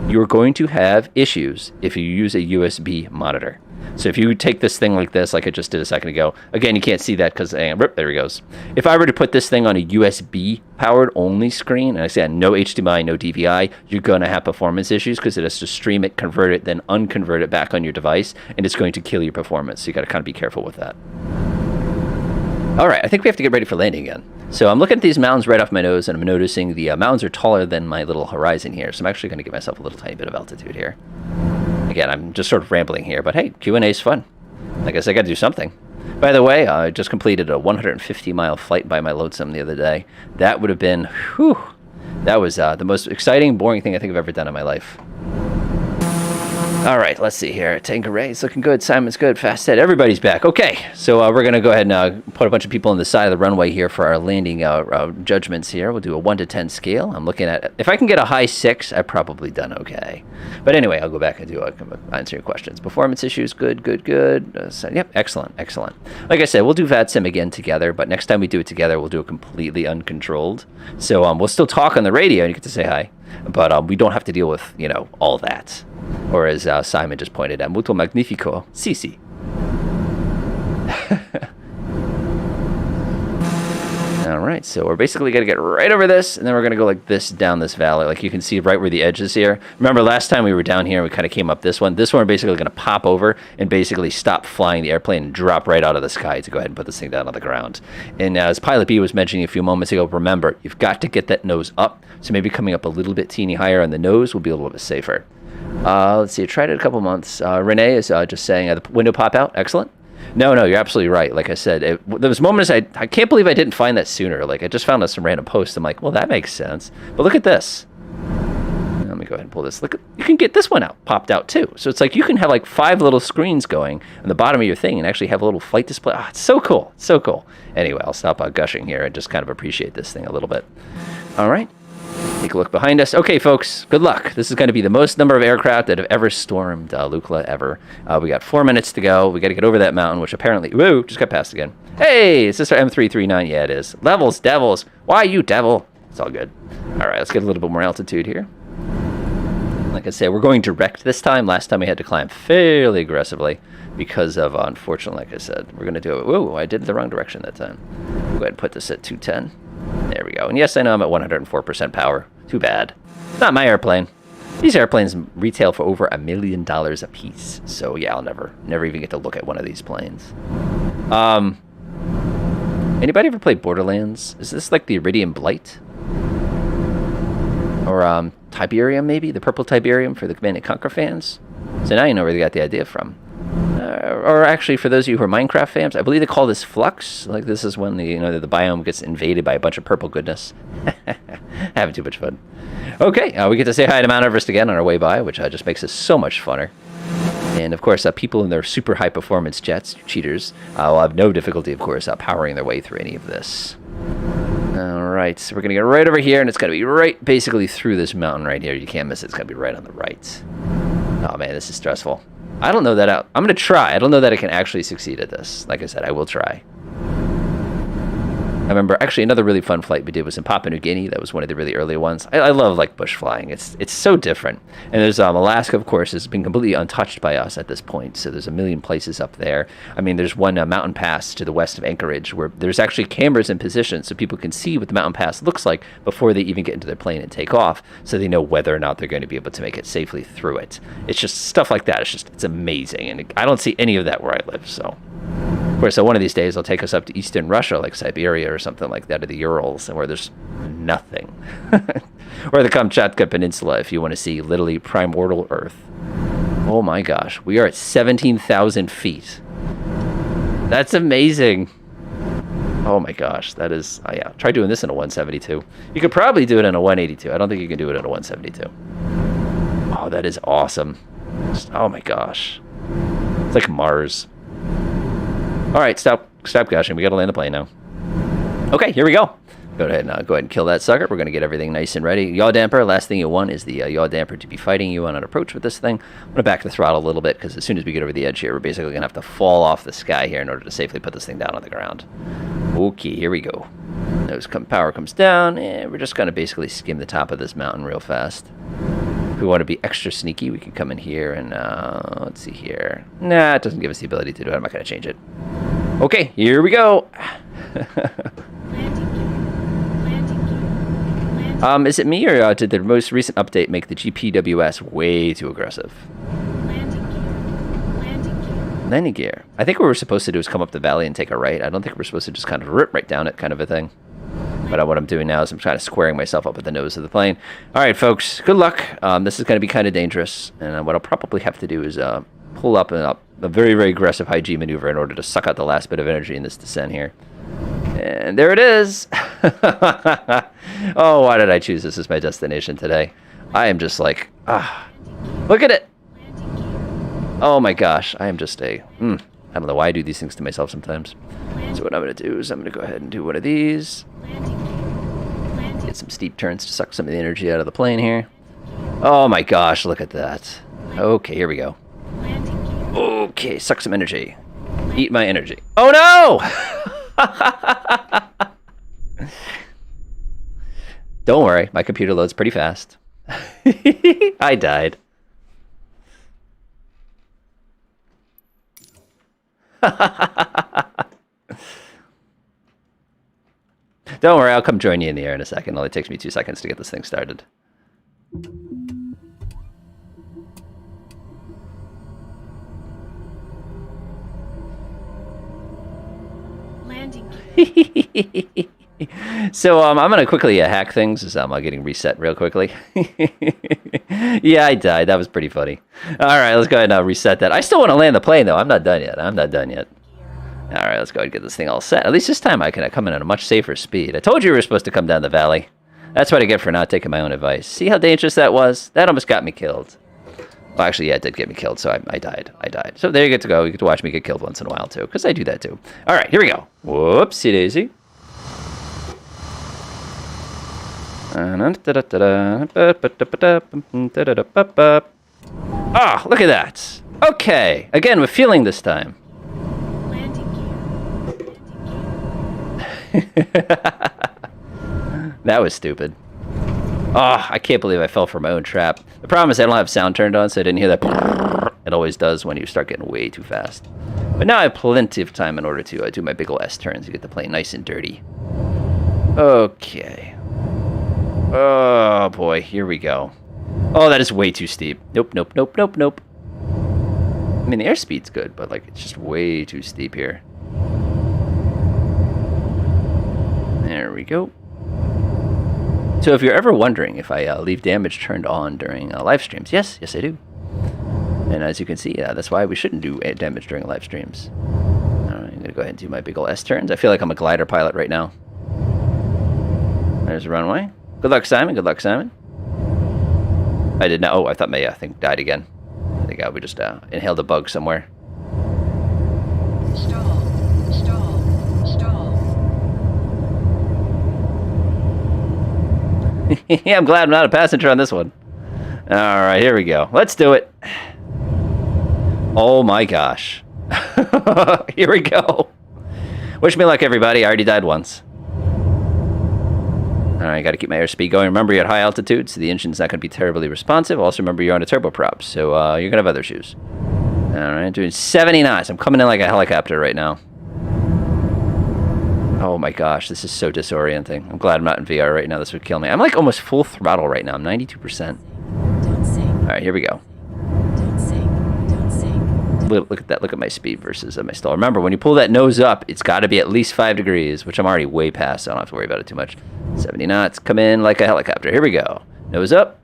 You're going to have issues if you use a USB monitor. So if you take this thing like this, like I just did a second ago, again, you can't see that because, there he goes. If I were to put this thing on a USB powered only screen, and I say no HDMI, no DVI, you're going to have performance issues because it has to stream it, convert it, then unconvert it back on your device, and it's going to kill your performance. So you got to kind of be careful with that. All right, I think we have to get ready for landing again. So I'm looking at these mountains right off my nose, and I'm noticing the mountains are taller than my little horizon here. So I'm actually going to give myself a little tiny bit of altitude here. Again, I'm just sort of rambling here, but hey, Q&A is fun. I guess I got to do something. By the way, I just completed a 150-mile flight by my lonesome the other day. That would have been, whew, that was the most exciting, boring thing I think I've ever done in my life. All right, let's see here. Tanqueray is looking good. Simon's good. Fast Ed. Everybody's back. Okay, so we're going to go ahead and put a bunch of people on the side of the runway here for our landing judgments here. We'll do a 1 to 10 scale. I'm looking at, if I can get a high 6, I've probably done okay. But anyway, I'll go back and answer your questions. Performance issues, good. Yep, excellent. Like I said, we'll do VATSIM again together, but next time we do it together, we'll do it completely uncontrolled. So we'll still talk on the radio, and you get to say hi, but we don't have to deal with, all that. Or as Simon just pointed out, molto magnifico. Si. All right, so we're basically going to get right over this, and then we're going to go like this down this valley. Like you can see right where the edge is here. Remember last time we were down here, we kind of came up this one. This one we're basically going to pop over and basically stop flying the airplane and drop right out of the sky to go ahead and put this thing down on the ground. And as Pilot B was mentioning a few moments ago, remember, you've got to get that nose up. So maybe coming up a little bit teeny higher on the nose will be a little bit safer. Let's see, I tried it a couple months. Renee is just saying, the window pop out, excellent. No, you're absolutely right. Like I said, there was moments I can't believe I didn't find that sooner. Like I just found out some random post. I'm like, well, that makes sense. But look at this. Let me go ahead and pull this. Look, you can get this one out, popped out too. So it's like you can have like 5 little screens going on the bottom of your thing and actually have a little flight display. Oh, it's so cool. Anyway, I'll stop gushing here and just kind of appreciate this thing a little bit. All right. Take a look behind us. Okay, folks, good luck. This is going to be the most number of aircraft that have ever stormed Lukla ever. We got 4 minutes to go. We got to get over that mountain, which apparently, whoa, just got passed again. Hey, is this our M339? Yeah, it is. Levels, devils. Why, you devil? It's all good. All right, let's get a little bit more altitude here. Like I said, we're going direct this time. Last time we had to climb fairly aggressively because of, unfortunately, like I said, we're going to do it. Whoa, I did it the wrong direction that time. We'll go ahead and put this at 210. There we go. And yes, I know I'm at 104% power. Too bad. It's not my airplane. These airplanes retail for over $1 million a piece. So yeah, I'll never even get to look at one of these planes. Anybody ever played Borderlands? Is this like the Iridium Blight? Or Tiberium, maybe? The purple Tiberium for the Command & Conquer fans? So now you know where they got the idea from. Or actually, for those of you who are Minecraft fans, I believe they call this Flux. Like this is when the biome gets invaded by a bunch of purple goodness. Having too much fun. Okay, we get to say hi to Mount Everest again on our way by, which just makes this so much funner. And of course, people in their super high performance jets, cheaters, will have no difficulty, of course, powering their way through any of this. All right, so we're going to get right over here, and it's going to be right basically through this mountain right here. You can't miss it. It's going to be right on the right. Oh, man, this is stressful. I don't know that I'm going to try. I don't know that I can actually succeed at this. Like I said, I will try. I remember actually another really fun flight we did was in Papua New Guinea. That was one of the really early ones. I love like bush flying. It's so different. And there's Alaska, of course, has been completely untouched by us at this point. So there's a million places up there. I mean, there's one mountain pass to the west of Anchorage where there's actually cameras in position so people can see what the mountain pass looks like before they even get into their plane and take off, so they know whether or not they're going to be able to make it safely through it. It's just stuff like that. It's amazing. And I don't see any of that where I live, so... Of course, so one of these days, I'll take us up to eastern Russia, like Siberia or something like that, or the Urals, and where there's nothing. Or the Kamchatka Peninsula, if you want to see literally primordial Earth. Oh my gosh, we are at 17,000 feet. That's amazing. Oh my gosh, that is, oh yeah, try doing this in a 172. You could probably do it in a 182. I don't think you can do it in a 172. Oh, that is awesome. Oh my gosh. It's like Mars. All right, stop gushing. We got to land the plane now. Okay, here we go. Go ahead and kill that sucker. We're going to get everything nice and ready. Yaw damper, last thing you want is the yaw damper to be fighting you on an approach with this thing. I'm going to back the throttle a little bit because as soon as we get over the edge here, we're basically going to have to fall off the sky here in order to safely put this thing down on the ground. Okay, here we go. Power comes down, and we're just going to basically skim the top of this mountain real fast. If we want to be extra sneaky, we can come in here and, let's see here. Nah, it doesn't give us the ability to do it. I'm not going to change it. Okay, here we go. Is it me, or did the most recent update make the GPWS way too aggressive? Landing gear. I think what we're supposed to do is come up the valley and take a right. I don't think we're supposed to just kind of rip right down it kind of a thing. But what I'm doing now is I'm kind of squaring myself up at the nose of the plane. All right, folks, good luck. This is going to be kind of dangerous. And what I'll probably have to do is pull up a very, very aggressive high G maneuver in order to suck out the last bit of energy in this descent here. And there it is. Oh, why did I choose this as my destination today? I am just like, look at it. Oh my gosh, I am just I don't know why I do these things to myself sometimes. So what I'm going to do is I'm going to go ahead and do one of these. Get some steep turns to suck some of the energy out of the plane here. Oh my gosh, look at that. Okay, here we go. Okay, suck some energy. Eat my energy. Oh no! Don't worry, my computer loads pretty fast. I died. Don't worry, I'll come join you in the air in a second. It only takes me 2 seconds to get this thing started. So I'm going to quickly hack things as I'm getting reset real quickly. Yeah, I died. That was pretty funny. All right, let's go ahead and reset that. I still want to land the plane, though. I'm not done yet. All right, let's go ahead and get this thing all set. At least this time I can come in at a much safer speed. I told you we were supposed to come down the valley. That's what I get for not taking my own advice. See how dangerous that was? That almost got me killed. Well, actually, yeah, it did get me killed, so I died. So there you get to go. You get to watch me get killed once in a while, too, because I do that, too. All right, here we go. Whoopsie daisy. Ah, look at that. Okay, again, with feeling this time. That was stupid. Oh, I can't believe I fell for my own trap. The problem is I don't have sound turned on, so I didn't hear that. It always does when you start getting way too fast. But now I have plenty of time in order to do my big ol' S turns and get the plane nice and dirty. Okay. Oh boy, here we go. Oh, that is way too steep. Nope. I mean, the airspeed's good, but like it's just way too steep here. There we go. So if you're ever wondering if I leave damage turned on during live streams, yes I do. And as you can see, that's why we shouldn't do damage during live streams. All right, I'm gonna go ahead and do my big ol' S turns. I feel like I'm a glider pilot right now. There's the runway. Good luck, Simon. I did not. Oh, I thought my thing died again. I think we just inhaled a bug somewhere. Stall. Yeah, I'm glad I'm not a passenger on this one. All right, here we go. Let's do it. Oh my gosh. Here we go. Wish me luck, everybody. I already died once. All right, got to keep my airspeed going. Remember, you're at high altitude, so the engine's not going to be terribly responsive. Also, remember, you're on a turboprop, so you're going to have other issues. All right, doing 70 knots. I'm coming in like a helicopter right now. Oh my gosh, this is so disorienting. I'm glad I'm not in VR right now. This would kill me. I'm like almost full throttle right now. I'm 92%. All right, here we go. Look at that. Look at my speed versus my stall. Remember, when you pull that nose up, it's got to be at least 5 degrees, which I'm already way past, so I don't have to worry about it too much. 70 knots. Come in like a helicopter. Here we go. Nose up.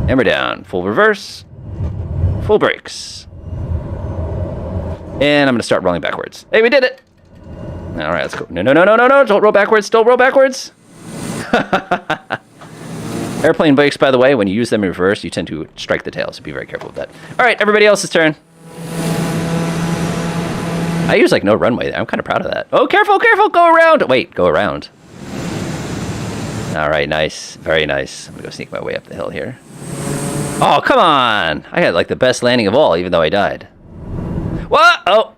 And we're down. Full reverse. Full brakes. And I'm going to start rolling backwards. Hey, we did it! All right, let's go. No, no, no, no, no, no. Don't roll backwards. Don't roll backwards. Airplane brakes, by the way, when you use them in reverse, you tend to strike the tail, so be very careful with that. All right, everybody else's turn. I use like no runway there. I'm kind of proud of that. Oh, careful, careful. Go around. Wait, go around. All right, nice. Very nice. I'm going to go sneak my way up the hill here. Oh, come on. I had like the best landing of all, even though I died. What? Oh.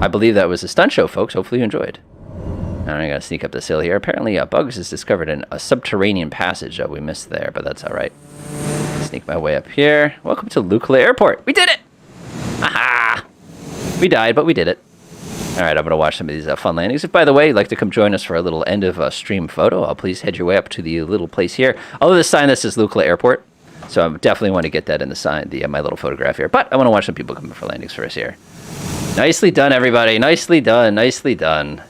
I believe that was a stunt show, folks. Hopefully you enjoyed. All right, I got to sneak up this hill here. Apparently, Bugs has discovered a subterranean passage that we missed there, but that's all right. Sneak my way up here. Welcome to Lukla Airport. We did it! Aha! We died, but we did it. All right, I'm going to watch some of these fun landings. If, by the way, you'd like to come join us for a little end of stream photo, please head your way up to the little place here. Although the sign that says Lukla Airport, so I definitely want to get that in the sign, my little photograph here. But I want to watch some people come in for landings for us here. Nicely done, everybody. Nicely done. Nicely done.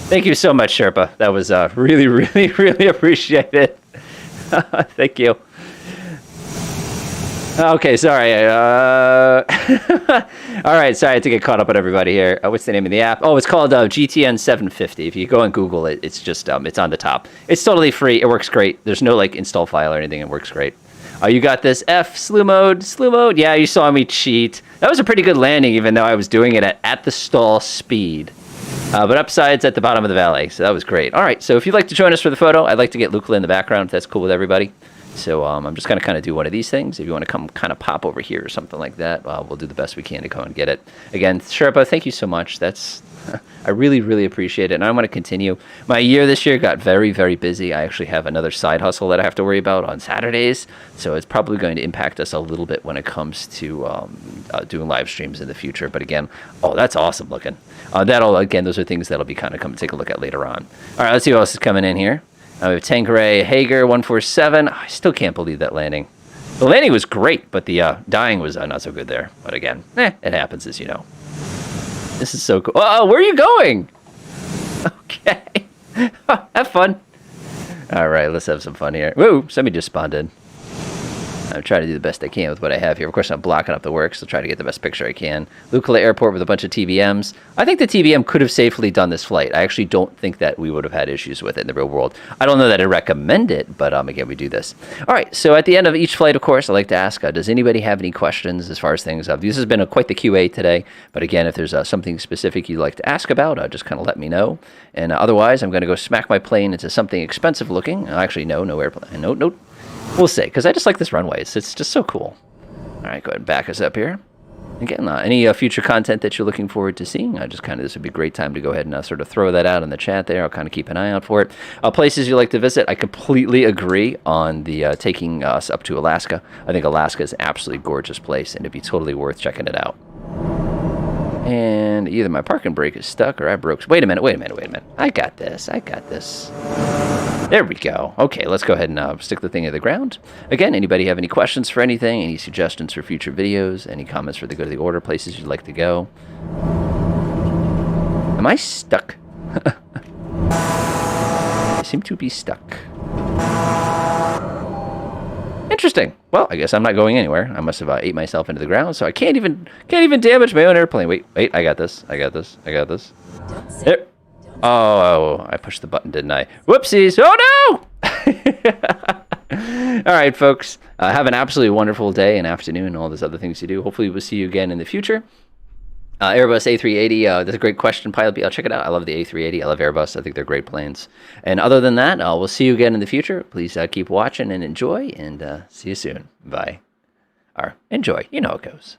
Thank you so much, Sherpa. That was really, really, really appreciated. Thank you. Okay, sorry. All right, sorry I had to get caught up on everybody here. What's the name of the app? Oh, it's called GTN 750. If you go and Google it, it's just it's on the top. It's totally free. It works great. There's no like install file or anything. It works great. You got this F slew mode. Slew mode. Yeah, you saw me cheat. That was a pretty good landing, even though I was doing it at the stall speed. But upside's at the bottom of the valley, so that was great. All right, so if you'd like to join us for the photo, I'd like to get Lukla in the background, if that's cool with everybody. So I'm just going to kind of do one of these things. If you want to come kind of pop over here or something like that, we'll do the best we can to go and get it. Again, Sherpa, thank you so much. I really, really appreciate it. And I want to continue. My year this year got very, very busy. I actually have another side hustle that I have to worry about on Saturdays. So it's probably going to impact us a little bit when it comes to doing live streams in the future. But again, oh, that's awesome looking. Those are things that'll be kind of come take a look at later on. All right, let's see what else is coming in here. We have Tanqueray Hager 147. I still can't believe that landing. The landing was great, but the dying was not so good there. But again, it happens, as you know. This is so cool. Oh, where are you going? Okay. Have fun. All right, let's have some fun here. Woo, somebody just spawned in. I'm trying to do the best I can with what I have here. Of course, I'm blocking up the works, so try to get the best picture I can. Lukla Airport with a bunch of TBMs. I think the TBM could have safely done this flight. I actually don't think that we would have had issues with it in the real world. I don't know that I recommend it, but again, we do this. All right, so at the end of each flight, of course, I like to ask, does anybody have any questions as far as things? This has been quite the QA today, but again, if there's something specific you'd like to ask about, just kind of let me know. And otherwise, I'm going to go smack my plane into something expensive looking. Actually, no airplane. No. We'll see, because I just like this runway. It's just so cool. All right, go ahead and back us up here. Again, any future content that you're looking forward to seeing, this would be a great time to go ahead and sort of throw that out in the chat there. I'll kind of keep an eye out for it. Places you like to visit, I completely agree on the taking us up to Alaska. I think Alaska is an absolutely gorgeous place, and it'd be totally worth checking it out. And either my parking brake is stuck or I broke. Wait a minute. I got this. There we go. Okay, let's go ahead and stick the thing to the ground. Again, anybody have any questions for anything, any suggestions for future videos, any comments for the go to the order, places you'd like to go? Am I stuck? I seem to be stuck. Interesting. Well, I guess I'm not going anywhere. I must have ate myself into the ground, so I can't even damage my own airplane. Wait, I got this. There. Oh, I pushed the button, didn't I? Whoopsies. Oh, no! All right, folks. Have an absolutely wonderful day and afternoon and all those other things you do. Hopefully, we'll see you again in the future. Airbus A380, that's a great question, Pilot B. I'll check it out. I love the A380. I love Airbus. I think they're great planes. And other than that, we'll see you again in the future. Please keep watching and enjoy, and see you soon. Bye. Or enjoy. You know how it goes.